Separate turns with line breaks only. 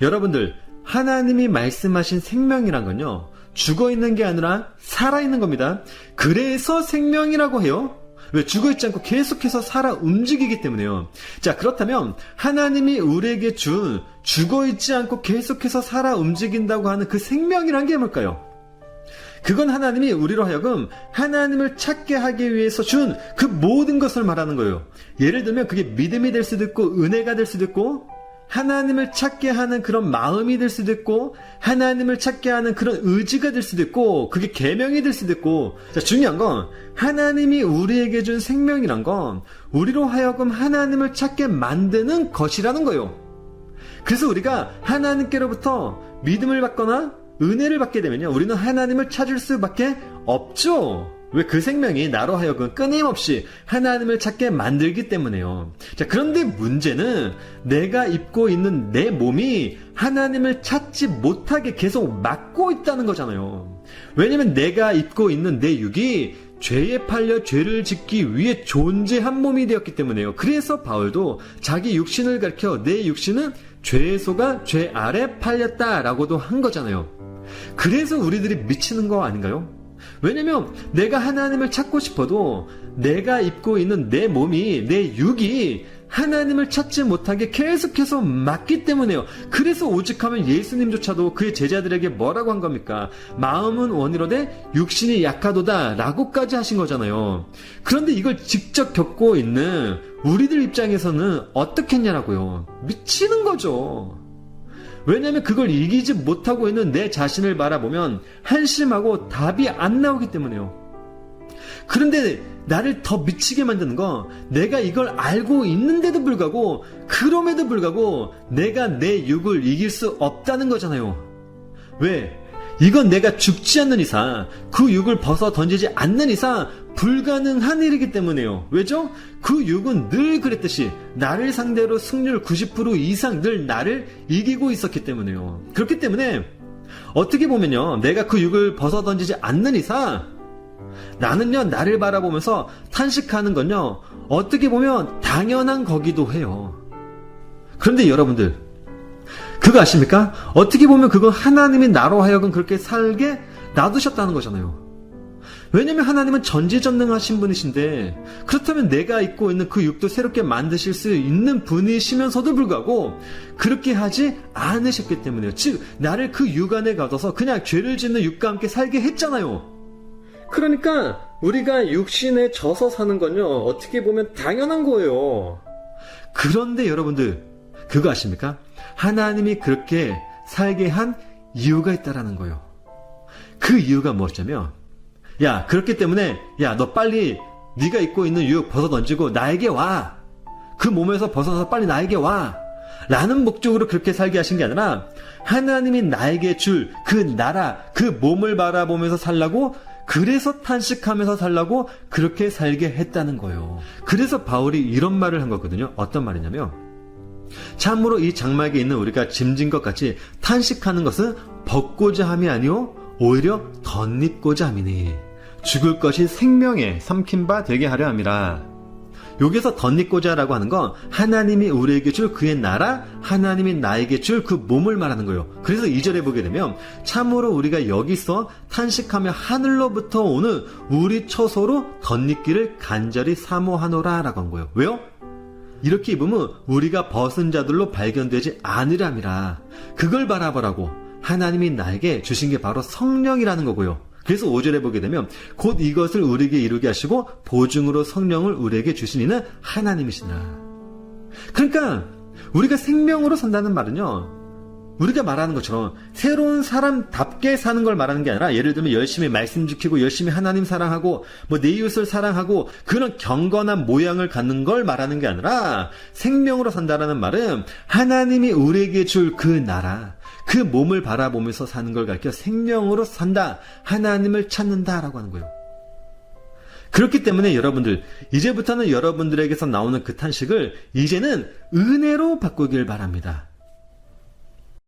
여러분들, 하나님이 말씀하신 생명이란 건요, 죽어있는 게 아니라 살아있는 겁니다. 그래서 생명이라고 해요. 왜? 죽어있지 않고 계속해서 살아 움직이기 때문에요. 자, 그렇다면 하나님이 우리에게 준 죽어있지 않고 계속해서 살아 움직인다고 하는 그 생명이란 게 뭘까요? 그건 하나님이 우리로 하여금 하나님을 찾게 하기 위해서 준 그 모든 것을 말하는 거예요. 예를 들면 그게 믿음이 될 수도 있고 은혜가 될 수도 있고 하나님을 찾게 하는 그런 마음이 될 수도 있고 하나님을 찾게 하는 그런 의지가 될 수도 있고 그게 계명이 될 수도 있고. 자, 중요한 건 하나님이 우리에게 준 생명이란 건 우리로 하여금 하나님을 찾게 만드는 것이라는 거예요. 그래서 우리가 하나님께로부터 믿음을 받거나 은혜를 받게 되면요, 우리는 하나님을 찾을 수밖에 없죠. 왜? 그 생명이 나로 하여금 끊임없이 하나님을 찾게 만들기 때문에요. 자, 그런데 문제는 내가 입고 있는 내 몸이 하나님을 찾지 못하게 계속 막고 있다는 거잖아요. 왜냐면 내가 입고 있는 내 육이 죄에 팔려 죄를 짓기 위해 존재한 몸이 되었기 때문에요. 그래서 바울도 자기 육신을 가리켜 내 육신은 죄에 속아 죄 아래 팔렸다라고도 한 거잖아요. 그래서 우리들이 미치는 거 아닌가요? 왜냐면 내가 하나님을 찾고 싶어도 내가 입고 있는 내 몸이, 내 육이 하나님을 찾지 못하게 계속해서 막기 때문에요. 그래서 오직하면 예수님조차도 그의 제자들에게 뭐라고 한 겁니까? 마음은 원이로되 육신이 약하도다 라고까지 하신 거잖아요. 그런데 이걸 직접 겪고 있는 우리들 입장에서는 어떻겠냐라고요. 미치는 거죠. 왜냐면 그걸 이기지 못하고 있는 내 자신을 바라보면 한심하고 답이 안 나오기 때문에요. 그런데 나를 더 미치게 만드는 건 내가 이걸 알고 있는데도 불구하고 그럼에도 불구하고 내가 내 육을 이길 수 없다는 거잖아요. 왜? 이건 내가 죽지 않는 이상, 그 육을 벗어 던지지 않는 이상 불가능한 일이기 때문에요. 왜죠? 그 육은 늘 그랬듯이 나를 상대로 승률 90% 이상 늘 나를 이기고 있었기 때문에요. 그렇기 때문에 어떻게 보면요, 내가 그 육을 벗어 던지지 않는 이상 나는요, 나를 바라보면서 탄식하는 건요, 어떻게 보면 당연한 거기도 해요. 그런데 여러분들, 그거 아십니까? 어떻게 보면 그건 하나님이 나로 하여금 그렇게 살게 놔두셨다는 거잖아요. 왜냐면 하나님은 전지전능하신 분이신데, 그렇다면 내가 입고 있는 그 육도 새롭게 만드실 수 있는 분이시면서도 불구하고 그렇게 하지 않으셨기 때문에요. 즉 나를 그 육 안에 가둬서 그냥 죄를 짓는 육과 함께 살게 했잖아요. 그러니까 우리가 육신에 져서 사는 건요, 어떻게 보면 당연한 거예요. 그런데 여러분들, 그거 아십니까? 하나님이 그렇게 살게 한 이유가 있다라는 거예요. 그 이유가 무엇이냐면, 야, 그렇기 때문에 야, 너 빨리 네가 입고 있는 육 벗어 던지고 나에게 와. 그 몸에서 벗어나서 빨리 나에게 와. 라는 목적으로 그렇게 살게 하신 게 아니라 하나님이 나에게 줄 그 나라, 그 몸을 바라보면서 살라고, 그래서 탄식하면서 살라고 그렇게 살게 했다는 거예요. 그래서 바울이 이런 말을 한 거거든요. 어떤 말이냐면, 참으로 이 장막에 있는 우리가 짐진 것 같이 탄식하는 것은 벗고자 함이 아니오 오히려 덧입고자 함이니 죽을 것이 생명에 삼킨 바 되게 하려 함이라. 여기서 덧입고자 라고 하는 건 하나님이 우리에게 줄 그의 나라, 하나님이 나에게 줄 그 몸을 말하는 거예요. 그래서 2절에 보게 되면 참으로 우리가 여기서 탄식하며 하늘로부터 오는 우리 처소로 덧입기를 간절히 사모하노라 라고 한 거예요. 왜요? 이렇게 입으면 우리가 벗은 자들로 발견되지 않으려 함이라. 그걸 바라보라고 하나님이 나에게 주신 게 바로 성령이라는 거고요. 그래서 5절에 보게 되면 곧 이것을 우리에게 이루게 하시고 보증으로 성령을 우리에게 주신 이는 하나님이시니라. 그러니까 우리가 생명으로 산다는 말은요, 우리가 말하는 것처럼 새로운 사람답게 사는 걸 말하는 게 아니라, 예를 들면 열심히 말씀 지키고 열심히 하나님 사랑하고 뭐 내 이웃을 사랑하고 그런 경건한 모양을 갖는 걸 말하는 게 아니라, 생명으로 산다라는 말은 하나님이 우리에게 줄 그 나라, 그 몸을 바라보면서 사는 걸 가리켜 생명으로 산다, 하나님을 찾는다라고 하는 거예요. 그렇기 때문에 여러분들, 이제부터는 여러분들에게서 나오는 그 탄식을 이제는 은혜로 바꾸길 바랍니다.